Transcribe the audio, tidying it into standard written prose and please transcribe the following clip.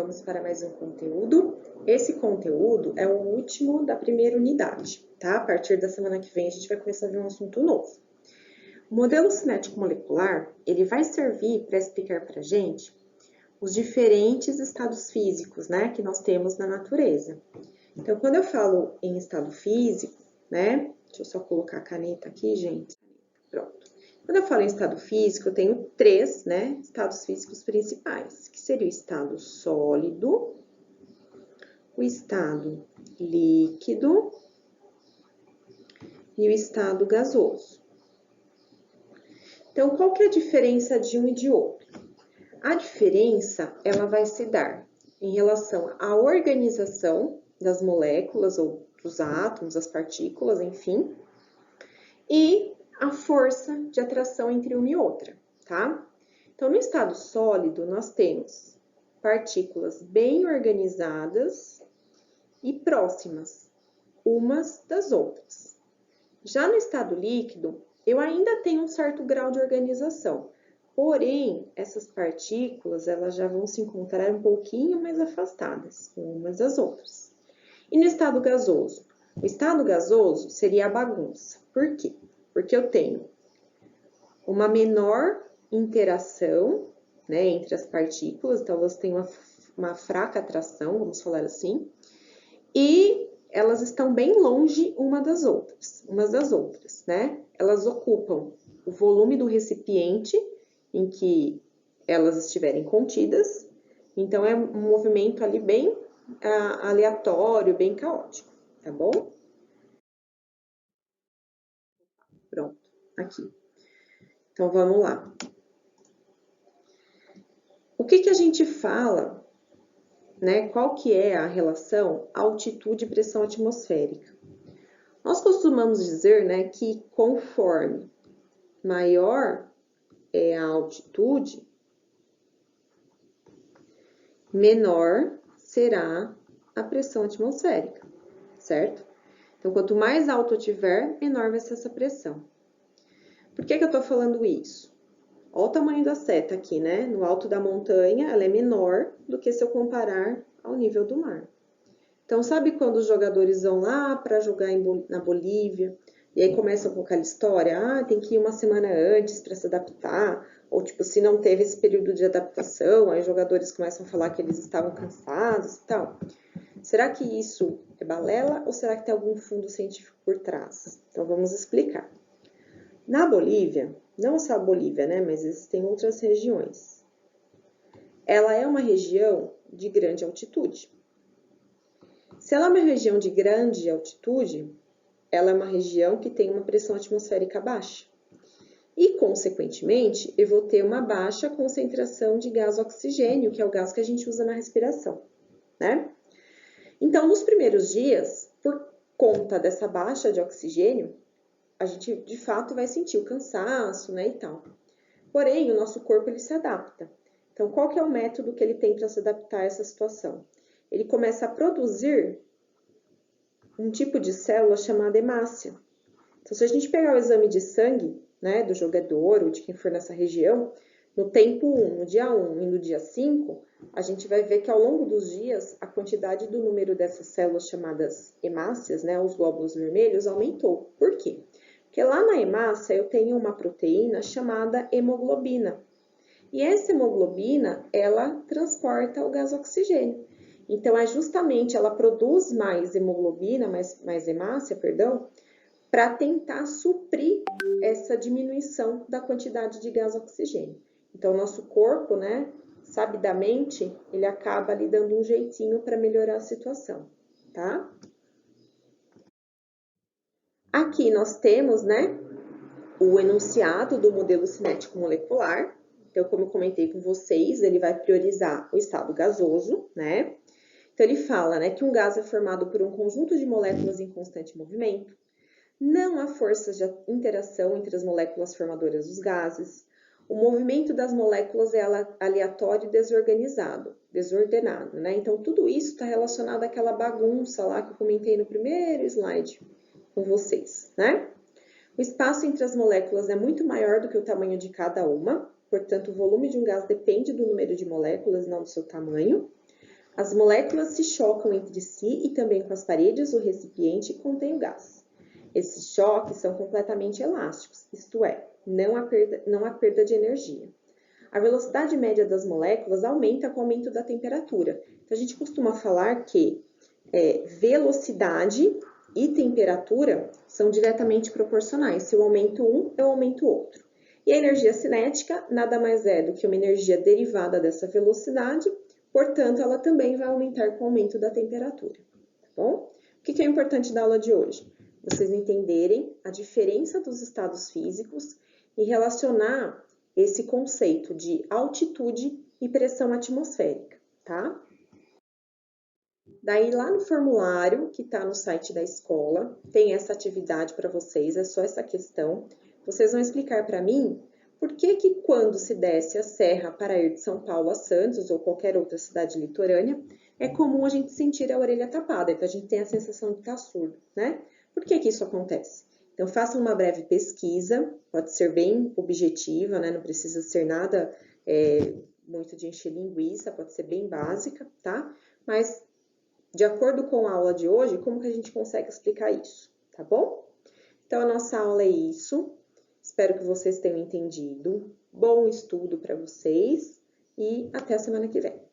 vamos para mais um conteúdo. Esse conteúdo é o último da primeira unidade, tá? A partir da semana que vem a gente vai começar a ver um assunto novo. O modelo cinético molecular, ele vai servir para explicar para a gente os diferentes estados físicos, né, que nós temos na natureza. Então, quando eu falo em estado físico, né, deixa eu só colocar a caneta aqui, gente. Pronto. Quando eu falo em estado físico, eu tenho três, né, estados físicos principais, que seria o estado sólido, o estado líquido e o estado gasoso. Então, qual que é a diferença de um e de outro? A diferença, ela vai se dar em relação à organização das moléculas ou dos átomos, das partículas, enfim, e a força de atração entre uma e outra, tá? Então, no estado sólido, nós temos partículas bem organizadas e próximas umas das outras. Já no estado líquido, eu ainda tenho um certo grau de organização, porém, essas partículas, elas já vão se encontrar um pouquinho mais afastadas umas das outras. E no estado gasoso? O estado gasoso seria a bagunça. Por quê? Porque eu tenho uma menor interação, né, entre as partículas, então elas têm uma fraca atração, vamos falar assim, e elas estão bem longe umas das outras, né? Elas ocupam o volume do recipiente em que elas estiverem contidas, então é um movimento ali bem aleatório, bem caótico, tá bom? Pronto, aqui. Então, vamos lá. O que a gente fala, né? Qual que é a relação altitude e pressão atmosférica? Nós costumamos dizer, né, que conforme maior é a altitude, menor será a pressão atmosférica, certo? Então, quanto mais alto eu tiver, menor vai ser essa pressão. Por que eu tô falando isso? Olha o tamanho da seta aqui, né? No alto da montanha, ela é menor do que se eu comparar ao nível do mar. Então, sabe quando os jogadores vão lá para jogar na Bolívia, e aí começam com aquela história, tem que ir uma semana antes para se adaptar, ou tipo, se não teve esse período de adaptação, aí os jogadores começam a falar que eles estavam cansados e tal. Será que isso é balela ou será que tem algum fundo científico por trás? Então, vamos explicar. Na Bolívia, não só a Bolívia, né, mas existem outras regiões. Ela é uma região de grande altitude. Se ela é uma região de grande altitude, ela é uma região que tem uma pressão atmosférica baixa. E, consequentemente, eu vou ter uma baixa concentração de gás oxigênio, que é o gás que a gente usa na respiração, né? Então, nos primeiros dias, por conta dessa baixa de oxigênio, a gente, de fato, vai sentir o cansaço, né, e tal. Porém, o nosso corpo, ele se adapta. Então, qual que é o método que ele tem para se adaptar a essa situação? Ele começa a produzir um tipo de célula chamada hemácia. Então, se a gente pegar o exame de sangue, né, do jogador ou de quem for nessa região, no tempo 1, no dia 1 e no dia 5, a gente vai ver que ao longo dos dias, a quantidade do número dessas células chamadas hemácias, né, os glóbulos vermelhos, aumentou. Por quê? Porque lá na hemácia eu tenho uma proteína chamada hemoglobina. E essa hemoglobina, ela transporta o gás oxigênio. Então, é justamente, ela produz mais hemoglobina, mais hemácia, perdão, para tentar suprir essa diminuição da quantidade de gás oxigênio. Então, o nosso corpo, né, sabidamente, ele acaba ali dando um jeitinho para melhorar a situação, tá? Aqui nós temos, né, o enunciado do modelo cinético molecular. Então, como eu comentei com vocês, ele vai priorizar o estado gasoso, né? Então, ele fala, né, que um gás é formado por um conjunto de moléculas em constante movimento, não há forças de interação entre as moléculas formadoras dos gases, o movimento das moléculas é aleatório e desordenado, né? Então, tudo isso está relacionado àquela bagunça lá que eu comentei no primeiro slide com vocês, né? O espaço entre as moléculas é muito maior do que o tamanho de cada uma, portanto, o volume de um gás depende do número de moléculas, não do seu tamanho. As moléculas se chocam entre si e também com as paredes do recipiente que contém o gás. Esses choques são completamente elásticos, isto é, não há perda de energia. A velocidade média das moléculas aumenta com o aumento da temperatura. Então, a gente costuma falar que velocidade e temperatura são diretamente proporcionais. Se eu aumento um, eu aumento o outro. E a energia cinética nada mais é do que uma energia derivada dessa velocidade, portanto, ela também vai aumentar com o aumento da temperatura, tá bom? O que é importante da aula de hoje? Vocês entenderem a diferença dos estados físicos e relacionar esse conceito de altitude e pressão atmosférica, tá? Daí, lá no formulário que está no site da escola, tem essa atividade para vocês, é só essa questão. Vocês vão explicar para mim por que quando se desce a serra para ir de São Paulo a Santos ou qualquer outra cidade litorânea, é comum a gente sentir a orelha tapada, então a gente tem a sensação de estar surdo, né? Por que isso acontece? Então, façam uma breve pesquisa, pode ser bem objetiva, né? Não precisa ser nada muito de encher linguiça, pode ser bem básica, tá? Mas, de acordo com a aula de hoje, como que a gente consegue explicar isso, tá bom? Então, a nossa aula é isso. Espero que vocês tenham entendido. Bom estudo para vocês e até a semana que vem.